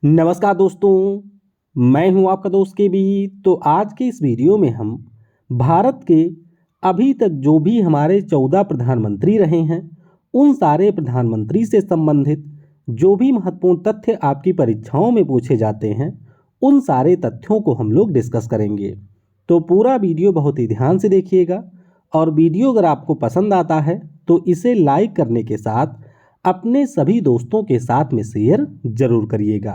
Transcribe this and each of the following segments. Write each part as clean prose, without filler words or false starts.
नमस्कार दोस्तों, मैं हूं आपका दोस्त के बी। तो आज के इस वीडियो में हम भारत के अभी तक जो भी हमारे 14 प्रधानमंत्री रहे हैं उन सारे प्रधानमंत्री से संबंधित जो भी महत्वपूर्ण तथ्य आपकी परीक्षाओं में पूछे जाते हैं उन सारे तथ्यों को हम लोग डिस्कस करेंगे। तो पूरा वीडियो बहुत ही ध्यान से देखिएगा और वीडियो अगर आपको पसंद आता है तो इसे लाइक करने के साथ अपने सभी दोस्तों के साथ में शेयर जरूर करिएगा।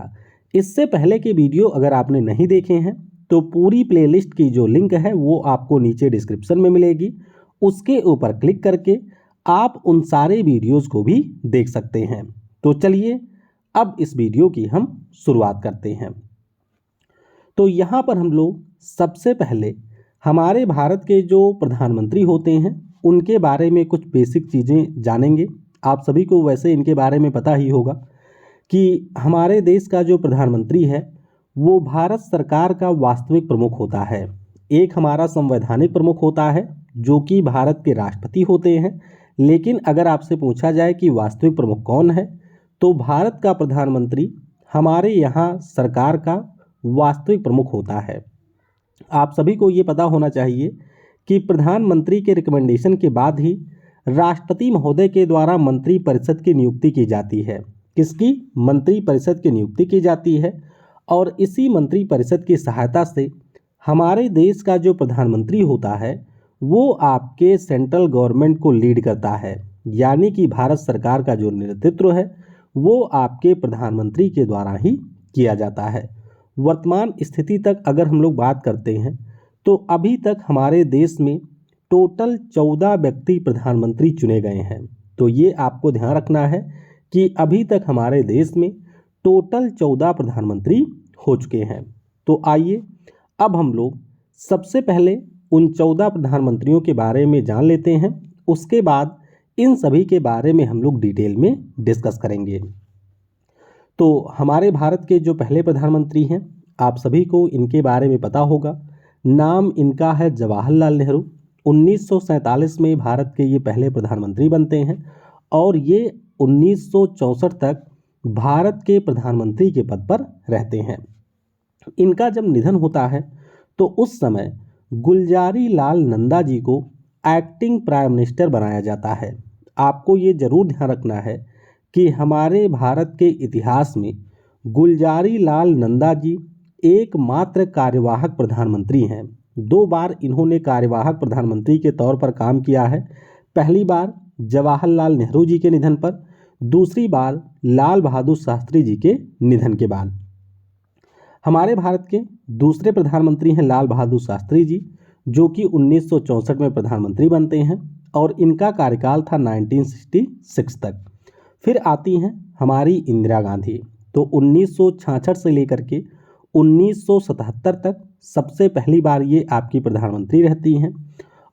इससे पहले के वीडियो अगर आपने नहीं देखे हैं तो पूरी प्लेलिस्ट की जो लिंक है वो आपको नीचे डिस्क्रिप्शन में मिलेगी, उसके ऊपर क्लिक करके आप उन सारे वीडियोस को भी देख सकते हैं। तो चलिए अब इस वीडियो की हम शुरुआत करते हैं। तो यहाँ पर हम लोग सबसे पहले हमारे भारत के जो प्रधानमंत्री होते हैं उनके बारे में कुछ बेसिक चीज़ें जानेंगे। आप सभी को वैसे इनके बारे में पता ही होगा कि हमारे देश का जो प्रधानमंत्री है वो भारत सरकार का वास्तविक प्रमुख होता है। एक हमारा संवैधानिक प्रमुख होता है जो कि भारत के राष्ट्रपति होते हैं, लेकिन अगर आपसे पूछा जाए कि वास्तविक प्रमुख कौन है तो भारत का प्रधानमंत्री हमारे यहाँ सरकार का वास्तविक प्रमुख होता है। आप सभी को ये पता होना चाहिए कि प्रधानमंत्री के रिकमेंडेशन के बाद ही राष्ट्रपति महोदय के द्वारा मंत्री परिषद की नियुक्ति की जाती है। किसकी? मंत्री परिषद की नियुक्ति की जाती है और इसी मंत्री परिषद की सहायता से हमारे देश का जो प्रधानमंत्री होता है वो आपके सेंट्रल गवर्नमेंट को लीड करता है, यानी कि भारत सरकार का जो नेतृत्व है वो आपके प्रधानमंत्री के द्वारा ही किया जाता है। वर्तमान स्थिति तक अगर हम लोग बात करते हैं तो अभी तक हमारे देश में टोटल 14 व्यक्ति प्रधानमंत्री चुने गए हैं। तो ये आपको ध्यान रखना है कि अभी तक हमारे देश में टोटल 14 प्रधानमंत्री हो चुके हैं। तो आइए अब हम लोग सबसे पहले उन 14 प्रधानमंत्रियों के बारे में जान लेते हैं, उसके बाद इन सभी के बारे में हम लोग डिटेल में डिस्कस करेंगे। तो हमारे भारत के जो पहले प्रधानमंत्री हैं आप सभी को इनके बारे में पता होगा। नाम इनका है जवाहरलाल नेहरू। 1947 में भारत के ये पहले प्रधानमंत्री बनते हैं और ये 1964 तक भारत के प्रधानमंत्री के पद पर रहते हैं। इनका जब निधन होता है तो उस समय गुलजारी लाल नंदा जी को एक्टिंग प्राइम मिनिस्टर बनाया जाता है। आपको ये जरूर ध्यान रखना है कि हमारे भारत के इतिहास में गुलजारी लाल नंदा जी एकमात्र कार्यवाहक प्रधानमंत्री हैं। 2 बार इन्होंने कार्यवाहक प्रधानमंत्री के तौर पर काम किया है। पहली बार जवाहरलाल नेहरू जी के निधन पर, दूसरी बार लाल बहादुर शास्त्री जी के निधन के बाद। हमारे भारत के दूसरे प्रधानमंत्री हैं लाल बहादुर शास्त्री जी, जो कि 1964 में प्रधानमंत्री बनते हैं और इनका कार्यकाल था 1966 तक। फिर आती हैं हमारी इंदिरा गांधी। तो 1966 से लेकर के 1977 तक सबसे पहली बार ये आपकी प्रधानमंत्री रहती हैं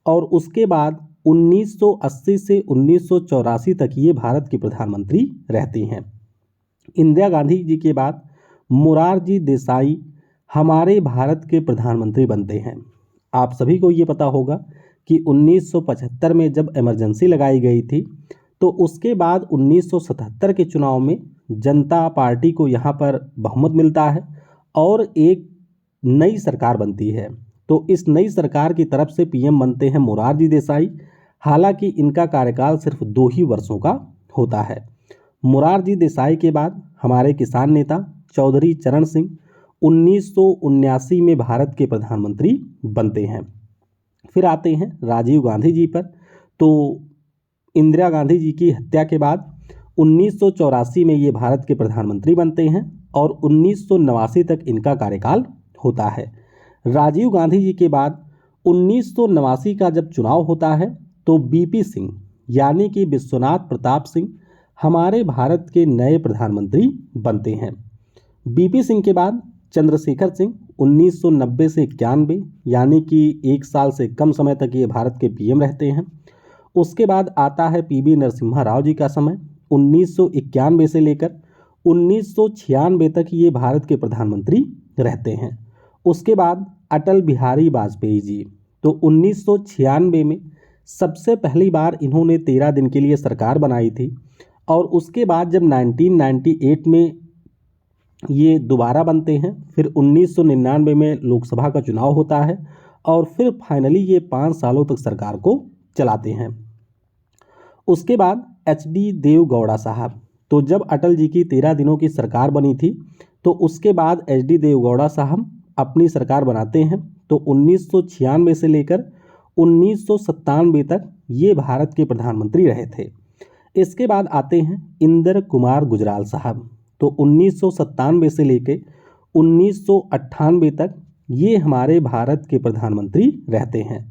और उसके बाद 1980 से 1984 तक ये भारत की प्रधानमंत्री रहती हैं। इंदिरा गांधी जी के बाद मोरारजी देसाई हमारे भारत के प्रधानमंत्री बनते हैं। आप सभी को ये पता होगा कि 1975 में जब इमरजेंसी लगाई गई थी तो उसके बाद 1977 के चुनाव में जनता पार्टी को यहाँ पर बहुमत मिलता है और एक नई सरकार बनती है। तो इस नई सरकार की तरफ से पीएम बनते हैं मोरारजी देसाई। हालांकि इनका कार्यकाल सिर्फ 2 ही वर्षों का होता है। मोरारजी देसाई के बाद हमारे किसान नेता चौधरी चरण सिंह 1979 में भारत के प्रधानमंत्री बनते हैं। फिर आते हैं राजीव गांधी जी पर। तो इंदिरा गांधी जी की हत्या के बाद 1984 में ये भारत के प्रधानमंत्री बनते हैं और 1989 तक इनका कार्यकाल होता है। राजीव गांधी जी के बाद 1989 का जब चुनाव होता है तो बीपी सिंह यानी कि विश्वनाथ प्रताप सिंह हमारे भारत के नए प्रधानमंत्री बनते हैं। बीपी सिंह के बाद चंद्रशेखर सिंह 1990 से 91 यानी कि 1 साल से कम समय तक ये भारत के पीएम रहते हैं। उसके बाद आता है पीवी नरसिम्हा राव जी का समय। 1991 से लेकर 1996 तक ये भारत के प्रधानमंत्री रहते हैं। उसके बाद अटल बिहारी वाजपेयी जी। तो 1996 में सबसे पहली बार इन्होंने 13 दिन के लिए सरकार बनाई थी और उसके बाद जब 1998 में ये दोबारा बनते हैं, फिर 1999 में लोकसभा का चुनाव होता है और फिर फाइनली ये 5 सालों तक सरकार को चलाते हैं। उसके बाद HD देवगौड़ा साहब, तो जब अटल जी की 13 दिनों की सरकार बनी थी तो उसके बाद HD देवगौड़ा साहब अपनी सरकार बनाते हैं। तो 1996 से लेकर 1997 तक ये भारत के प्रधानमंत्री रहे थे। इसके बाद आते हैं इंदिरा कुमार गुजराल साहब, तो 1997 से लेकर 1998 तक ये हमारे भारत के प्रधानमंत्री रहते हैं।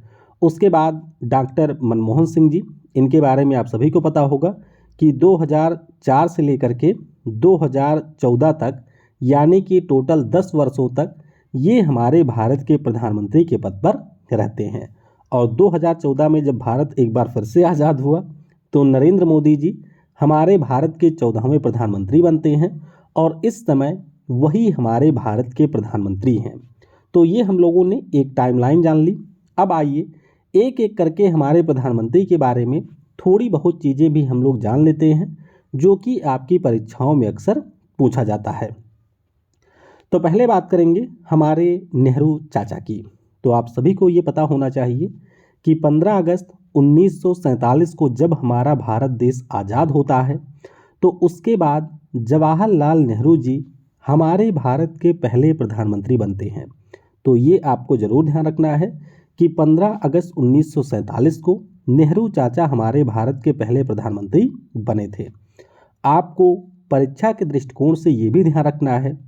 उसके बाद डॉक्टर मनमोहन सिंह जी, इनके बारे में आप सभी को पता होगा कि 2004 से लेकर के 2014 तक, यानी कि टोटल 10 वर्षों तक ये हमारे भारत के प्रधानमंत्री के पद पर रहते हैं। और 2014 में जब भारत एक बार फिर से आज़ाद हुआ तो नरेंद्र मोदी जी हमारे भारत के 14वें प्रधानमंत्री बनते हैं और इस समय वही हमारे भारत के प्रधानमंत्री हैं। तो ये हम लोगों ने एक टाइमलाइन जान ली। अब आइए एक एक करके हमारे प्रधानमंत्री के बारे में थोड़ी बहुत चीज़ें भी हम लोग जान लेते हैं जो कि आपकी परीक्षाओं में अक्सर पूछा जाता है। तो पहले बात करेंगे हमारे नेहरू चाचा की। तो आप सभी को ये पता होना चाहिए कि 15 अगस्त 1947 को जब हमारा भारत देश आज़ाद होता है तो उसके बाद जवाहरलाल नेहरू जी हमारे भारत के पहले प्रधानमंत्री बनते हैं। तो ये आपको ज़रूर ध्यान रखना है कि 15 अगस्त 1947 को नेहरू चाचा हमारे भारत के पहले प्रधानमंत्री बने थे। आपको परीक्षा के दृष्टिकोण से ये भी ध्यान रखना है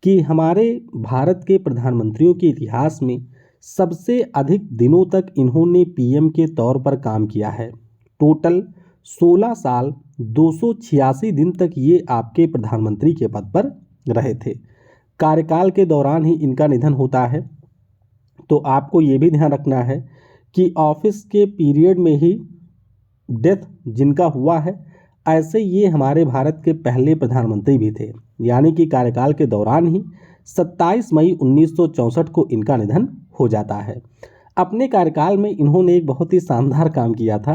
कि हमारे भारत के प्रधानमंत्रियों के इतिहास में सबसे अधिक दिनों तक इन्होंने PM के तौर पर काम किया है। टोटल 16 साल 286 दिन तक ये आपके प्रधानमंत्री के पद पर रहे थे। कार्यकाल के दौरान ही इनका निधन होता है। तो आपको ये भी ध्यान रखना है कि ऑफिस के पीरियड में ही डेथ जिनका हुआ है, ऐसे ये हमारे भारत के पहले प्रधानमंत्री भी थे, यानी कि कार्यकाल के दौरान ही 27 मई 1964 को इनका निधन हो जाता है। अपने कार्यकाल में इन्होंने एक बहुत ही शानदार काम किया था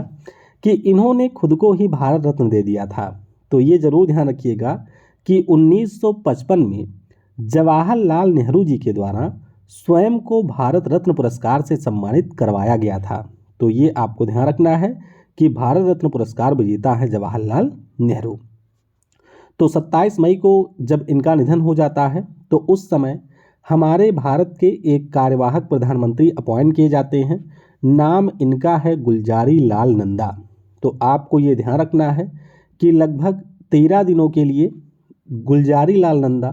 कि इन्होंने खुद को ही भारत रत्न दे दिया था। तो ये ज़रूर ध्यान रखिएगा कि 1955 में जवाहरलाल नेहरू जी के द्वारा स्वयं को भारत रत्न पुरस्कार से सम्मानित करवाया गया था। तो ये आपको ध्यान रखना है कि भारत रत्न पुरस्कार विजेता है जवाहरलाल नेहरू। तो 27 मई को जब इनका निधन हो जाता है तो उस समय हमारे भारत के एक कार्यवाहक प्रधानमंत्री अपॉइंट किए जाते हैं। नाम इनका है गुलजारी लाल नंदा। तो आपको ये ध्यान रखना है कि लगभग 13 दिनों के लिए गुलजारी लाल नंदा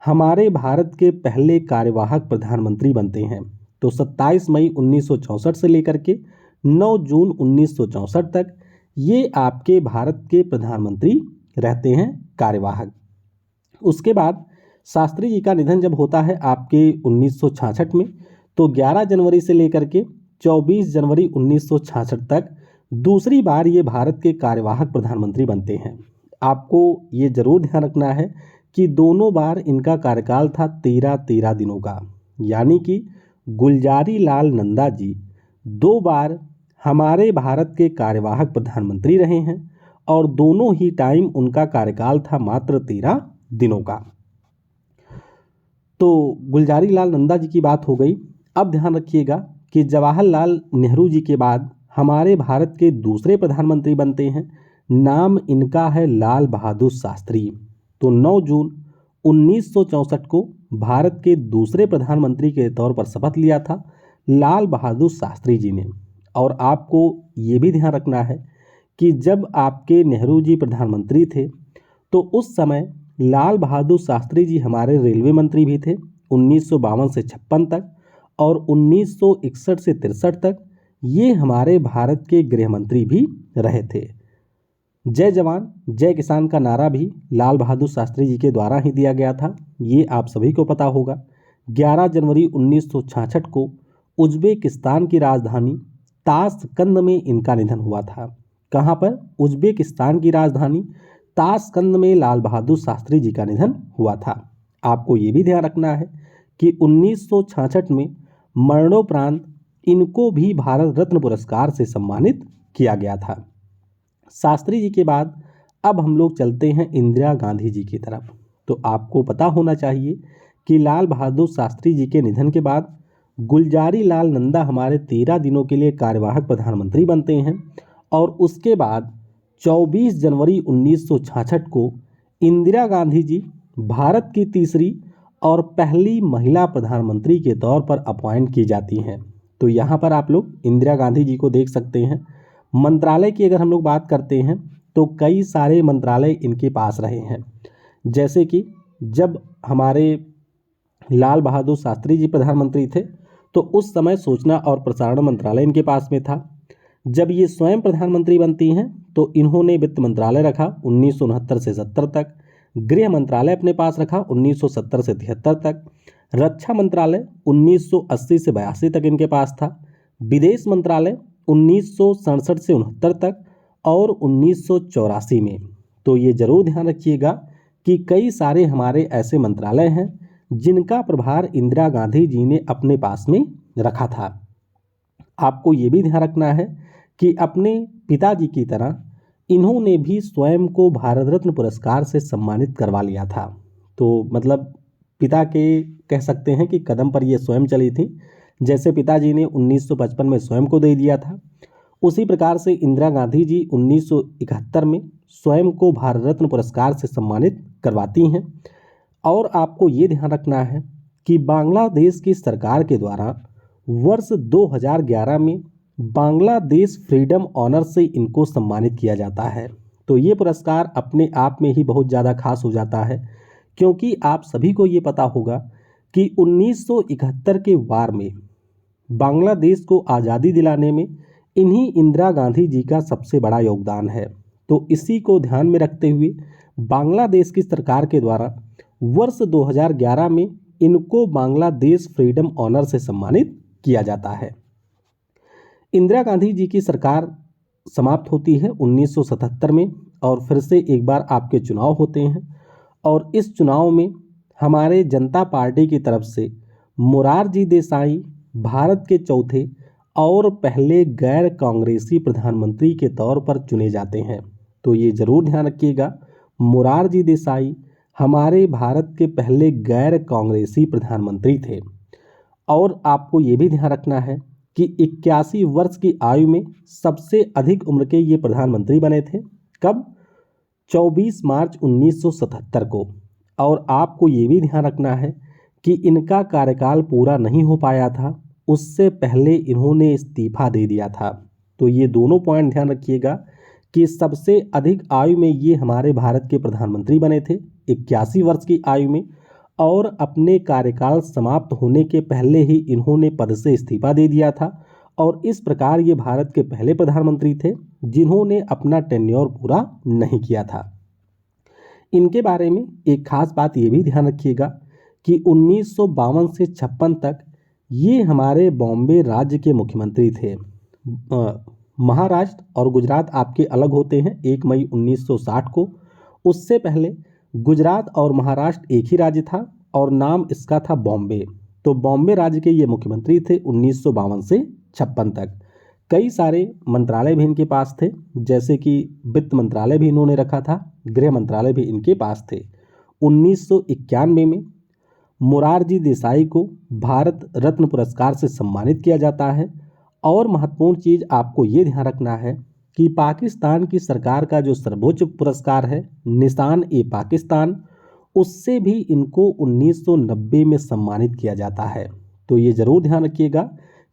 हमारे भारत के पहले कार्यवाहक प्रधानमंत्री बनते हैं। तो 27 मई 1964 से लेकर के 9 जून 1964 तक ये आपके भारत के प्रधानमंत्री रहते हैं कार्यवाहक। उसके बाद शास्त्री जी का निधन जब होता है आपके 1966 में, तो 11 जनवरी से लेकर के 24 जनवरी 1966 तक दूसरी बार ये भारत के कार्यवाहक प्रधानमंत्री बनते हैं। आपको ये जरूर ध्यान रखना है कि दोनों बार इनका कार्यकाल था 13 दिनों का, यानी कि गुलजारी लाल नंदा जी 2 बार हमारे भारत के कार्यवाहक प्रधानमंत्री रहे हैं और दोनों ही टाइम उनका कार्यकाल था मात्र 13 दिनों का। तो गुलजारी लाल नंदा जी की बात हो गई। अब ध्यान रखिएगा कि जवाहरलाल नेहरू जी के बाद हमारे भारत के दूसरे प्रधानमंत्री बनते हैं। नाम इनका है लाल बहादुर शास्त्री। तो 9 जून 1964 को भारत के दूसरे प्रधानमंत्री के तौर पर शपथ लिया था लाल बहादुर शास्त्री जी ने। और आपको ये भी ध्यान रखना है कि जब आपके नेहरू जी प्रधानमंत्री थे तो उस समय लाल बहादुर शास्त्री जी हमारे रेलवे मंत्री भी थे 1952 से 56 तक, और 1961 से 63 तक ये हमारे भारत के गृह मंत्री भी रहे थे। जय जवान जय किसान का नारा भी लाल बहादुर शास्त्री जी के द्वारा ही दिया गया था, ये आप सभी को पता होगा। 11 जनवरी 1966 को उज्बेकिस्तान की राजधानी ताशकंद में इनका निधन हुआ था। कहाँ पर? उज्बेकिस्तान की राजधानी ताशकंद में लाल बहादुर शास्त्री जी का निधन हुआ था। आपको ये भी ध्यान रखना है कि 1966 में मरणोपरांत इनको भी भारत रत्न पुरस्कार से सम्मानित किया गया था। शास्त्री जी के बाद अब हम लोग चलते हैं इंदिरा गांधी जी की तरफ। तो आपको पता होना चाहिए कि लाल बहादुर शास्त्री जी के निधन के बाद गुलजारी लाल नंदा हमारे 13 दिनों के लिए कार्यवाहक प्रधानमंत्री बनते हैं और उसके बाद 24 जनवरी 1966 को इंदिरा गांधी जी भारत की तीसरी और पहली महिला प्रधानमंत्री के तौर पर अपॉइंट की जाती हैं। तो यहाँ पर आप लोग इंदिरा गांधी जी को देख सकते हैं। मंत्रालय की अगर हम लोग बात करते हैं तो कई सारे मंत्रालय इनके पास रहे हैं, जैसे कि जब हमारे लाल बहादुर शास्त्री जी प्रधानमंत्री थे तो उस समय सूचना और प्रसारण मंत्रालय इनके पास में था। जब ये स्वयं प्रधानमंत्री बनती हैं तो इन्होंने वित्त मंत्रालय रखा 1969 से 70 तक, गृह मंत्रालय अपने पास रखा 1970 से 73 तक, रक्षा मंत्रालय 1980 से 82 तक इनके पास था, विदेश मंत्रालय 1967 से 69 तक और 1984 में। तो ये जरूर ध्यान रखिएगा कि कई सारे हमारे ऐसे मंत्रालय हैं जिनका प्रभार इंदिरा गांधी जी ने अपने पास में रखा था। आपको ये भी ध्यान रखना है कि अपने पिताजी की तरह इन्होंने भी स्वयं को भारत रत्न पुरस्कार से सम्मानित करवा लिया था। तो मतलब पिता के कह सकते हैं कि कदम पर ये स्वयं चली थी। जैसे पिताजी ने 1955 में स्वयं को दे दिया था, उसी प्रकार से इंदिरा गांधी जी 1971 में स्वयं को भारत रत्न पुरस्कार से सम्मानित करवाती हैं। और आपको ये ध्यान रखना है कि बांग्लादेश की सरकार के द्वारा वर्ष 2011 में बांग्लादेश फ्रीडम ऑनर से इनको सम्मानित किया जाता है। तो ये पुरस्कार अपने आप में ही बहुत ज़्यादा खास हो जाता है, क्योंकि आप सभी को ये पता होगा कि 1971 के वार में बांग्लादेश को आज़ादी दिलाने में इन्हीं इंदिरा गांधी जी का सबसे बड़ा योगदान है। तो इसी को ध्यान में रखते हुए बांग्लादेश की सरकार के द्वारा वर्ष 2011 में इनको बांग्लादेश फ्रीडम ऑनर से सम्मानित किया जाता है। इंदिरा गांधी जी की सरकार समाप्त होती है 1977 में और फिर से एक बार आपके चुनाव होते हैं और इस चुनाव में हमारे जनता पार्टी की तरफ से मोरारजी देसाई भारत के चौथे और पहले गैर कांग्रेसी प्रधानमंत्री के तौर पर चुने जाते हैं। तो ये जरूर ध्यान रखिएगा, मोरारजी देसाई हमारे भारत के पहले गैर कांग्रेसी प्रधानमंत्री थे। और आपको ये भी ध्यान रखना है कि 81 वर्ष की आयु में सबसे अधिक उम्र के ये प्रधानमंत्री बने थे। कब? 24 मार्च 1977 को। और आपको ये भी ध्यान रखना है कि इनका कार्यकाल पूरा नहीं हो पाया था, उससे पहले इन्होंने इस्तीफा दे दिया था। तो ये दोनों पॉइंट ध्यान रखिएगा कि सबसे अधिक आयु में ये हमारे भारत के प्रधानमंत्री बने थे 81 वर्ष की आयु में, और अपने कार्यकाल समाप्त होने के पहले ही इन्होंने पद से इस्तीफा दे दिया था। और इस प्रकार ये भारत के पहले प्रधानमंत्री थे जिन्होंने अपना टेन्योर पूरा नहीं किया था। इनके बारे में एक खास बात ये भी ध्यान रखिएगा कि 1952 से 56 तक ये हमारे बॉम्बे राज्य के मुख्यमंत्री थे। महाराष्ट्र और गुजरात आपके अलग होते हैं 1 मई 1960 को। उससे पहले गुजरात और महाराष्ट्र एक ही राज्य था और नाम इसका था बॉम्बे। तो बॉम्बे राज्य के ये मुख्यमंत्री थे 1952 से 56 तक। कई सारे मंत्रालय भी इनके पास थे, जैसे कि वित्त मंत्रालय भी इन्होंने रखा था, गृह मंत्रालय भी इनके पास थे। 1991 में मोरारजी देसाई को भारत रत्न पुरस्कार से सम्मानित किया जाता है। और महत्वपूर्ण चीज़ आपको ये ध्यान रखना है कि पाकिस्तान की सरकार का जो सर्वोच्च पुरस्कार है निशान-ए-पाकिस्तान, उससे भी इनको 1990 में सम्मानित किया जाता है। तो ये ज़रूर ध्यान रखिएगा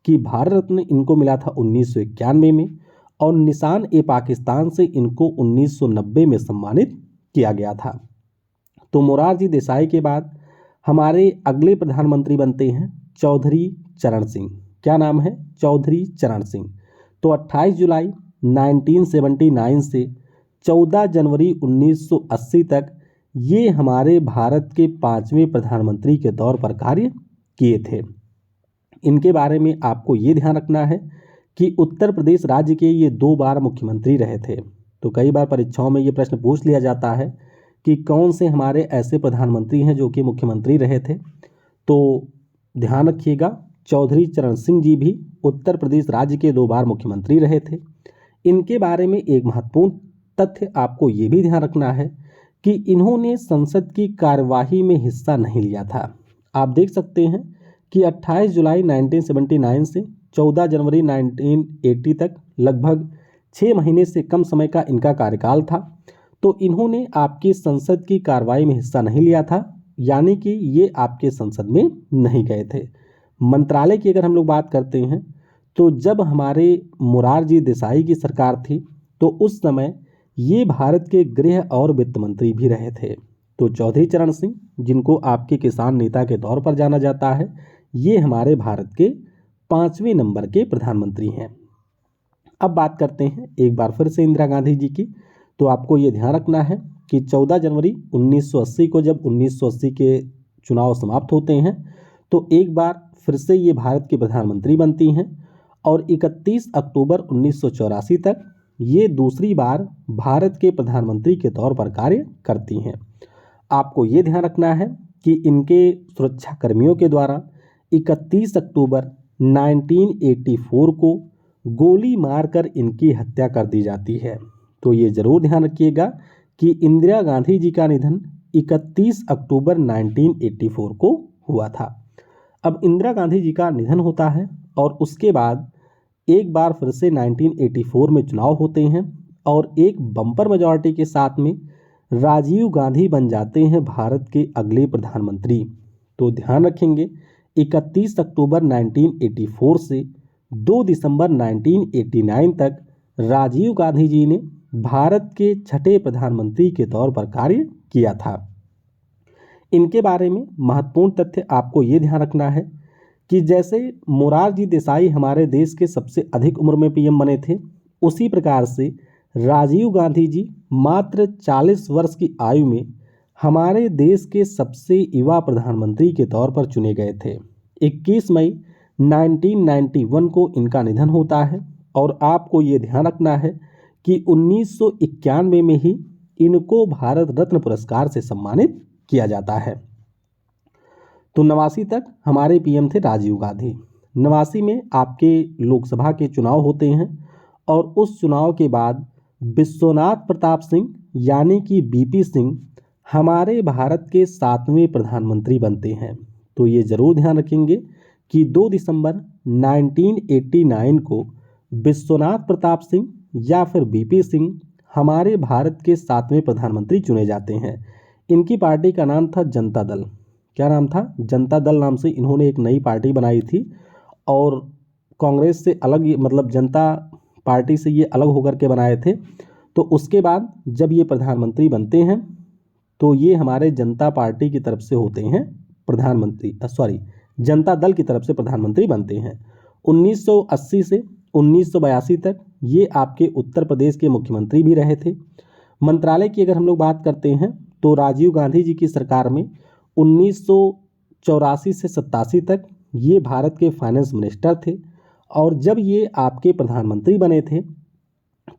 कि भारत रत्न इनको मिला था 1991 में और निशान-ए-पाकिस्तान से इनको 1990 में सम्मानित किया गया था। तो मोरारजी देसाई के बाद हमारे अगले प्रधानमंत्री बनते हैं चौधरी चरण सिंह। क्या नाम है? चौधरी चरण सिंह। तो 28 जुलाई 1979 से 14 जनवरी 1980 तक ये हमारे भारत के 5वें प्रधानमंत्री के तौर पर कार्य किए थे। इनके बारे में आपको ये ध्यान रखना है कि उत्तर प्रदेश राज्य के ये 2 बार मुख्यमंत्री रहे थे। तो कई बार परीक्षाओं में ये प्रश्न पूछ लिया जाता है कि कौन से हमारे ऐसे प्रधानमंत्री हैं जो कि मुख्यमंत्री रहे थे। तो ध्यान रखिएगा, चौधरी चरण सिंह जी भी उत्तर प्रदेश राज्य के 2 बार मुख्यमंत्री रहे थे। इनके बारे में एक महत्वपूर्ण तथ्य आपको ये भी ध्यान रखना है कि इन्होंने संसद की कार्यवाही में हिस्सा नहीं लिया था। आप देख सकते हैं कि 28 जुलाई 1979 से 14 जनवरी 1980 तक लगभग 6 महीने से कम समय का इनका कार्यकाल था। तो इन्होंने आपकी संसद की कार्रवाई में हिस्सा नहीं लिया था, यानी कि ये आपके संसद में नहीं गए थे। मंत्रालय की अगर हम लोग बात करते हैं तो जब हमारे मोरारजी देसाई की सरकार थी तो उस समय ये भारत के गृह और वित्त मंत्री भी रहे थे। तो चौधरी चरण सिंह, जिनको आपके किसान नेता के तौर पर जाना जाता है, ये हमारे भारत के 5वें नंबर के प्रधानमंत्री हैं। अब बात करते हैं एक बार फिर से इंदिरा गांधी जी की। तो आपको ये ध्यान रखना है कि 14 जनवरी 1980 को जब 1980 के चुनाव समाप्त होते हैं तो एक बार फिर से ये भारत की प्रधानमंत्री बनती हैं और 31 अक्टूबर 1984 तक ये दूसरी बार भारत के प्रधानमंत्री के तौर पर कार्य करती हैं। आपको ये ध्यान रखना है कि इनके सुरक्षा कर्मियों के द्वारा 31 अक्टूबर 1984 को गोली मारकर इनकी हत्या कर दी जाती है। तो ये ज़रूर ध्यान रखिएगा कि इंदिरा गांधी जी का निधन 31 अक्टूबर 1984 को हुआ था। अब इंदिरा गांधी जी का निधन होता है और उसके बाद एक बार फिर से 1984 में चुनाव होते हैं और एक बम्पर मेजॉरिटी के साथ में राजीव गांधी बन जाते हैं भारत के अगले प्रधानमंत्री। तो ध्यान रखेंगे 31 अक्टूबर 1984 से 2 दिसंबर 1989 तक राजीव गांधी जी ने भारत के छठे प्रधानमंत्री के तौर पर कार्य किया था। इनके बारे में महत्वपूर्ण तथ्य आपको ये ध्यान रखना है कि जैसे मोरारजी देसाई हमारे देश के सबसे अधिक उम्र में पीएम बने थे, उसी प्रकार से राजीव गांधी जी मात्र 40 वर्ष की आयु में हमारे देश के सबसे युवा प्रधानमंत्री के तौर पर चुने गए थे। 21 मई 1991 को इनका निधन होता है और आपको ये ध्यान रखना है कि 1991 में ही इनको भारत रत्न पुरस्कार से सम्मानित किया जाता है। तो 89 तक हमारे पीएम थे राजीव गांधी। 89 में आपके लोकसभा के चुनाव होते हैं और उस चुनाव के बाद विश्वनाथ प्रताप सिंह यानी कि बीपी सिंह हमारे भारत के 7वें प्रधानमंत्री बनते हैं। तो ये ज़रूर ध्यान रखेंगे कि 2 दिसंबर 1989 को विश्वनाथ प्रताप सिंह या फिर बीपी सिंह हमारे भारत के 7वें प्रधानमंत्री चुने जाते हैं। इनकी पार्टी का नाम था जनता दल। क्या नाम था? जनता दल नाम से इन्होंने एक नई पार्टी बनाई थी और कांग्रेस से अलग, मतलब जनता पार्टी से ये अलग होकर के बनाए थे। तो उसके बाद जब ये प्रधानमंत्री बनते हैं तो ये हमारे जनता पार्टी की तरफ से होते हैं प्रधानमंत्री, जनता दल की तरफ से प्रधानमंत्री बनते हैं। 1980 से 1982 तक ये आपके उत्तर प्रदेश के मुख्यमंत्री भी रहे थे। मंत्रालय की अगर हम लोग बात करते हैं तो राजीव गांधी जी की सरकार में 1984 से 87 तक ये भारत के फाइनेंस मिनिस्टर थे और जब ये आपके प्रधानमंत्री बने थे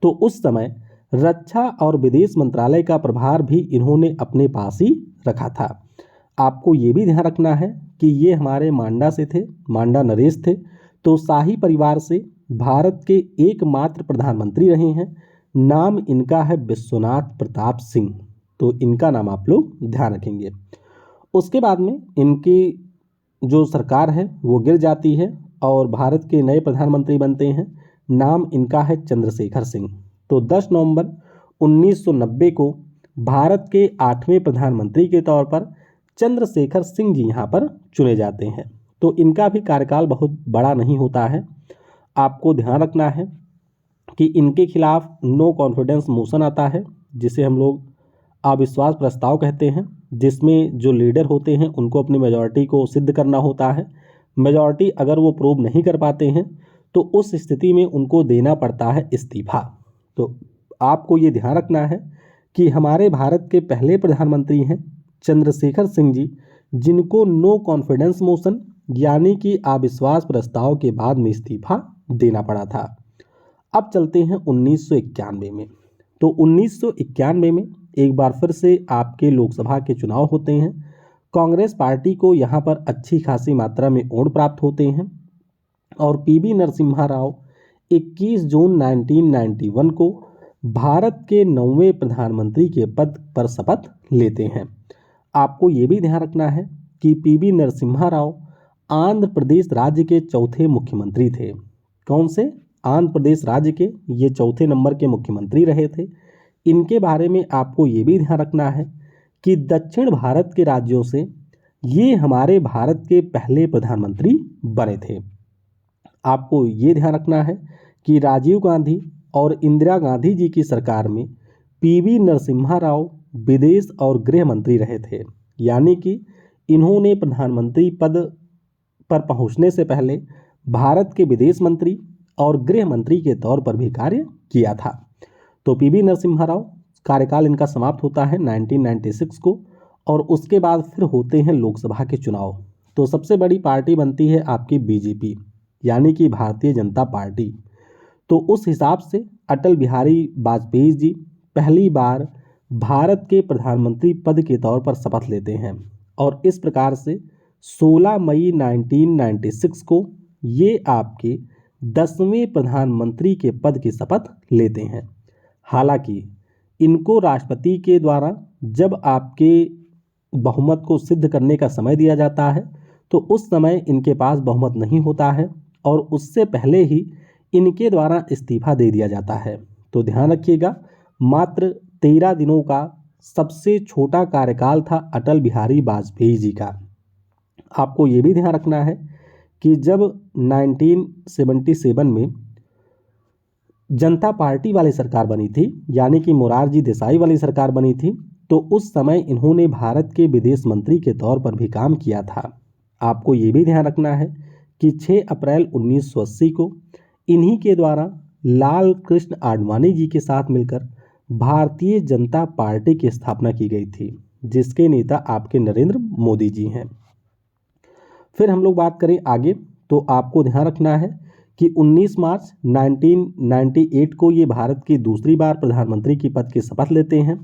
तो उस समय रक्षा और विदेश मंत्रालय का प्रभार भी इन्होंने अपने पास ही रखा था। आपको ये भी ध्यान रखना है कि ये हमारे मांडा से थे, मांडा नरेश थे। तो शाही परिवार से भारत के एकमात्र प्रधानमंत्री रहे हैं। नाम इनका है विश्वनाथ प्रताप सिंह। तो इनका नाम आप लोग ध्यान रखेंगे। उसके बाद में इनकी जो सरकार है वो गिर जाती है और भारत के नए प्रधानमंत्री बनते हैं। नाम इनका है चंद्रशेखर सिंह। तो 10 नवंबर 1990 को भारत के 8वें प्रधानमंत्री के तौर पर चंद्रशेखर सिंह जी यहाँ पर चुने जाते हैं। तो इनका भी कार्यकाल बहुत बड़ा नहीं होता है। आपको ध्यान रखना है कि इनके खिलाफ नो कॉन्फिडेंस मोशन आता है, जिसे हम लोग अविश्वास प्रस्ताव कहते हैं, जिसमें जो लीडर होते हैं उनको अपनी मेजॉरिटी को सिद्ध करना होता है। मेजॉरिटी अगर वो प्रूव नहीं कर पाते हैं तो उस स्थिति में उनको देना पड़ता है इस्तीफा। तो आपको ये ध्यान रखना है कि हमारे भारत के पहले प्रधानमंत्री हैं चंद्रशेखर सिंह जी, जिनको नो कॉन्फिडेंस मोशन यानी कि अविश्वास प्रस्ताव के बाद में इस्तीफा देना पड़ा था। अब चलते हैं 1991 में। तो 1991 में एक बार फिर से आपके लोकसभा के चुनाव होते हैं। कांग्रेस पार्टी को यहाँ पर अच्छी खासी मात्रा में वोट प्राप्त होते हैं और पीवी नरसिम्हा राव 21 जून 1991 को भारत के 9वें प्रधानमंत्री के पद पर शपथ लेते हैं। आपको ये भी ध्यान रखना है कि पीवी नरसिम्हा राव आंध्र प्रदेश राज्य के चौथे मुख्यमंत्री थे। कौन से? आंध्र प्रदेश राज्य के ये चौथे नंबर के मुख्यमंत्री रहे थे। इनके बारे में आपको ये भी ध्यान रखना है कि दक्षिण भारत के राज्यों से ये हमारे भारत के पहले प्रधानमंत्री बने थे। आपको ये ध्यान रखना है कि राजीव गांधी और इंदिरा गांधी जी की सरकार में पीवी नरसिम्हा राव विदेश और गृह मंत्री रहे थे, यानी कि इन्होंने प्रधानमंत्री पद पर पहुंचने से पहले भारत के विदेश मंत्री और गृह मंत्री के तौर पर भी कार्य किया था। तो पीवी नरसिम्हा राव कार्यकाल इनका समाप्त होता है 1996 को, और उसके बाद फिर होते हैं लोकसभा के चुनाव। तो सबसे बड़ी पार्टी बनती है आपकी बीजेपी, यानी कि भारतीय जनता पार्टी। तो उस हिसाब से अटल बिहारी वाजपेयी जी पहली बार भारत के प्रधानमंत्री पद के तौर पर शपथ लेते हैं, और इस प्रकार से 16 मई 1996 को ये आपके 10वें प्रधानमंत्री के पद की शपथ लेते हैं। हालांकि इनको राष्ट्रपति के द्वारा जब आपके बहुमत को सिद्ध करने का समय दिया जाता है तो उस समय इनके पास बहुमत नहीं होता है, और उससे पहले ही इनके द्वारा इस्तीफा दे दिया जाता है। तो ध्यान रखिएगा, मात्र 13 दिनों का सबसे छोटा कार्यकाल था अटल बिहारी वाजपेयी जी का। आपको ये भी ध्यान रखना है कि जब 1977 में जनता पार्टी वाली सरकार बनी थी, यानी कि मोरारजी देसाई वाली सरकार बनी थी, तो उस समय इन्होंने भारत के विदेश मंत्री के तौर पर भी काम किया था। आपको ये भी ध्यान रखना है कि 6 अप्रैल 1980 को इन्हीं के द्वारा लाल कृष्ण आडवाणी जी के साथ मिलकर भारतीय जनता पार्टी की स्थापना की गई थी, जिसके नेता आपके नरेंद्र मोदी जी हैं। फिर हम लोग बात करें आगे, तो आपको ध्यान रखना है कि 19 मार्च 1998 को ये भारत की दूसरी बार प्रधानमंत्री की पद की शपथ लेते हैं,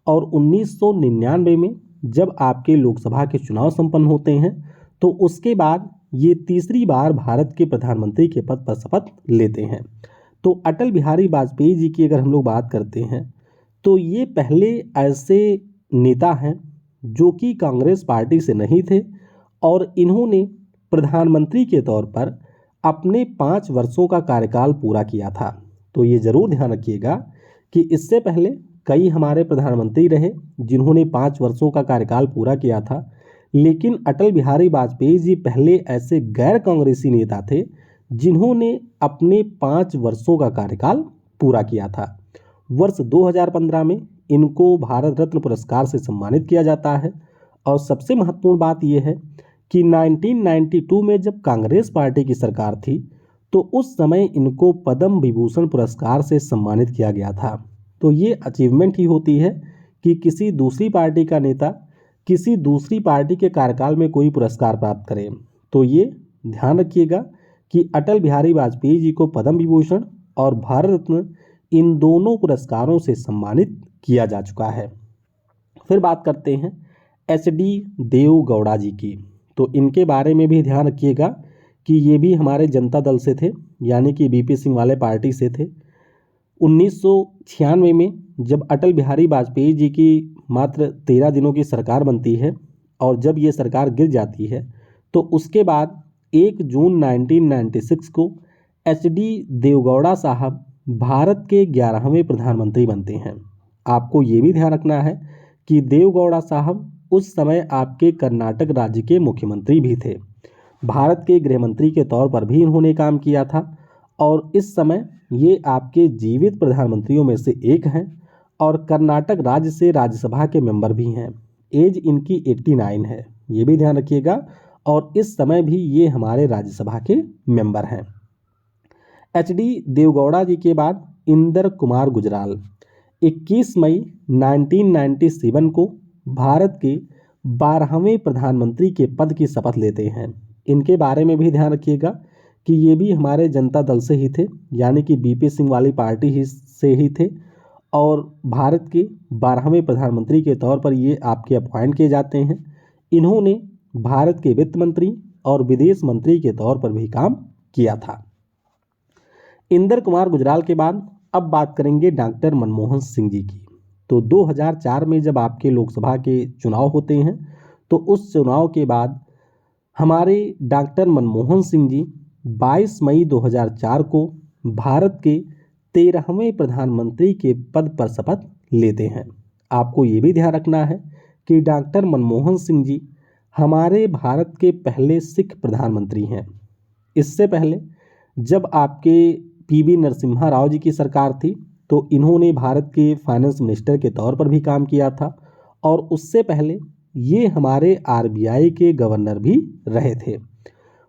और 1999 में जब आपके लोकसभा के चुनाव संपन्न होते हैं तो उसके बाद ये तीसरी बार भारत के प्रधानमंत्री के पद पर शपथ लेते हैं। तो अटल बिहारी वाजपेयी जी की अगर हम लोग बात करते हैं तो ये पहले ऐसे नेता हैं जो कि कांग्रेस पार्टी से नहीं थे, और इन्होंने प्रधानमंत्री के तौर पर अपने 5 वर्षों का कार्यकाल पूरा किया था। तो ये जरूर ध्यान रखिएगा कि इससे पहले कई हमारे प्रधानमंत्री रहे जिन्होंने 5 वर्षों का कार्यकाल पूरा किया था, लेकिन अटल बिहारी वाजपेयी जी पहले ऐसे गैर कांग्रेसी नेता थे जिन्होंने अपने 5 वर्षों का कार्यकाल पूरा किया था। वर्ष 2015 में इनको भारत रत्न पुरस्कार से सम्मानित किया जाता है, और सबसे महत्वपूर्ण बात यह है कि 1992 में जब कांग्रेस पार्टी की सरकार थी तो उस समय इनको पद्म विभूषण पुरस्कार से सम्मानित किया गया था। तो ये अचीवमेंट ही होती है कि किसी दूसरी पार्टी का नेता किसी दूसरी पार्टी के कार्यकाल में कोई पुरस्कार प्राप्त करे। तो ये ध्यान रखिएगा कि अटल बिहारी वाजपेयी जी को पद्म विभूषण और भारत रत्न इन दोनों पुरस्कारों से सम्मानित किया जा चुका है। फिर बात करते हैं एच.डी. देवगौड़ा जी की। तो इनके बारे में भी ध्यान रखिएगा कि ये भी हमारे जनता दल से थे, यानी कि बीपी सिंह वाले पार्टी से थे। 1996 में जब अटल बिहारी वाजपेयी जी की मात्र 13 दिनों की सरकार बनती है और जब ये सरकार गिर जाती है तो उसके बाद 1 जून 1996 को एच.डी. देवगौड़ा साहब भारत के 11वें प्रधानमंत्री बनते हैं। आपको ये भी ध्यान रखना है कि देवगौड़ा साहब उस समय आपके कर्नाटक राज्य के मुख्यमंत्री भी थे। भारत के गृह मंत्री के तौर पर भी इन्होंने काम किया था, और इस समय ये आपके जीवित प्रधानमंत्रियों में से एक हैं, और कर्नाटक राज्य से राज्यसभा के मेंबर भी हैं। एज इनकी 89 है, ये भी ध्यान रखिएगा, और इस समय भी ये हमारे राज्यसभा के मेंबर हैं। एच.डी. देवगौड़ा जी के बाद इंदर कुमार गुजराल 21 मई 1997 को भारत के 12वें प्रधानमंत्री के पद की शपथ लेते हैं। इनके बारे में भी ध्यान रखिएगा कि ये भी हमारे जनता दल से ही थे, यानी कि बीपी सिंह वाली पार्टी ही से ही थे, और भारत के 12वें प्रधानमंत्री के तौर पर ये आपके अपॉइंट किए जाते हैं। इन्होंने भारत के वित्त मंत्री और विदेश मंत्री के तौर पर भी काम किया था। इंदर कुमार गुजराल के बाद अब बात करेंगे डॉक्टर मनमोहन सिंह जी की। तो 2004 में जब आपके लोकसभा के चुनाव होते हैं तो उस चुनाव के बाद हमारे डॉक्टर मनमोहन सिंह जी 22 मई 2004 को भारत के 13वें प्रधानमंत्री के पद पर शपथ लेते हैं। आपको ये भी ध्यान रखना है कि डॉक्टर मनमोहन सिंह जी हमारे भारत के पहले सिख प्रधानमंत्री हैं। इससे पहले जब आपके पीवी नरसिम्हा राव जी की सरकार थी तो इन्होंने भारत के फाइनेंस मिनिस्टर के तौर पर भी काम किया था और उससे पहले ये हमारे आरबीआई के गवर्नर भी रहे थे।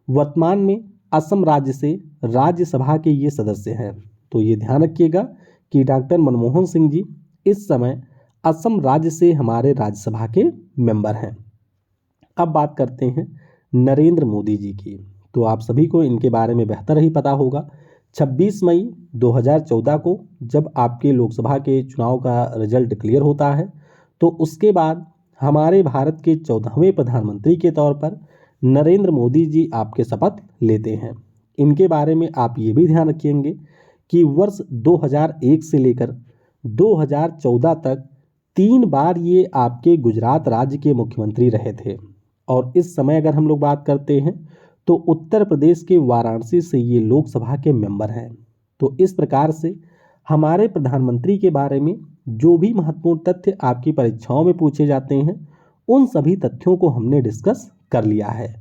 वर्तमान में असम राज्य से राज्यसभा के ये सदस्य हैं। तो ये ध्यान रखिएगा कि डॉक्टर मनमोहन सिंह जी इस समय असम राज्य से हमारे राज्यसभा के मेंबर हैं। अब बात करते हैं नरेंद्र मोदी जी की। तो आप सभी को इनके बारे में बेहतर ही पता होगा। 26 मई 2014 को जब आपके लोकसभा के चुनाव का रिजल्ट क्लियर होता है तो उसके बाद हमारे भारत के 14वें प्रधानमंत्री के तौर पर नरेंद्र मोदी जी आपके शपथ लेते हैं। इनके बारे में आप ये भी ध्यान रखेंगे कि वर्ष 2001 से लेकर 2014 तक 3 बार ये आपके गुजरात राज्य के मुख्यमंत्री रहे थे और इस समय अगर हम लोग बात करते हैं तो उत्तर प्रदेश के वाराणसी से ये लोकसभा के मेंबर हैं। तो इस प्रकार से हमारे प्रधानमंत्री के बारे में जो भी महत्वपूर्ण तथ्य आपकी परीक्षाओं में पूछे जाते हैं उन सभी तथ्यों को हमने डिस्कस कर लिया है।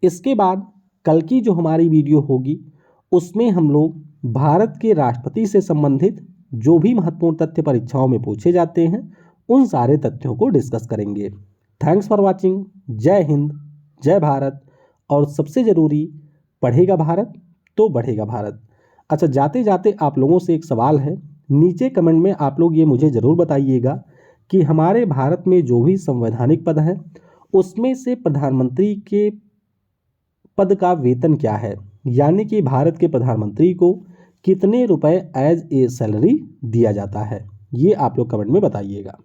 इसके बाद कल की जो हमारी वीडियो होगी उसमें हम लोग भारत के राष्ट्रपति से संबंधित जो भी महत्वपूर्ण तथ्य परीक्षाओं में पूछे जाते हैं उन सारे तथ्यों को डिस्कस करेंगे। Thanks for watching. जय हिंद, जय भारत और सबसे ज़रूरी, पढ़ेगा भारत तो बढ़ेगा भारत। अच्छा, जाते जाते आप लोगों से एक सवाल है, नीचे कमेंट में आप लोग ये मुझे ज़रूर बताइएगा कि हमारे भारत में जो भी संवैधानिक पद हैं उसमें से प्रधानमंत्री के पद का वेतन क्या है, यानी कि भारत के प्रधानमंत्री को कितने रुपए एज ए सैलरी दिया जाता है, ये आप लोग कमेंट में बताइएगा।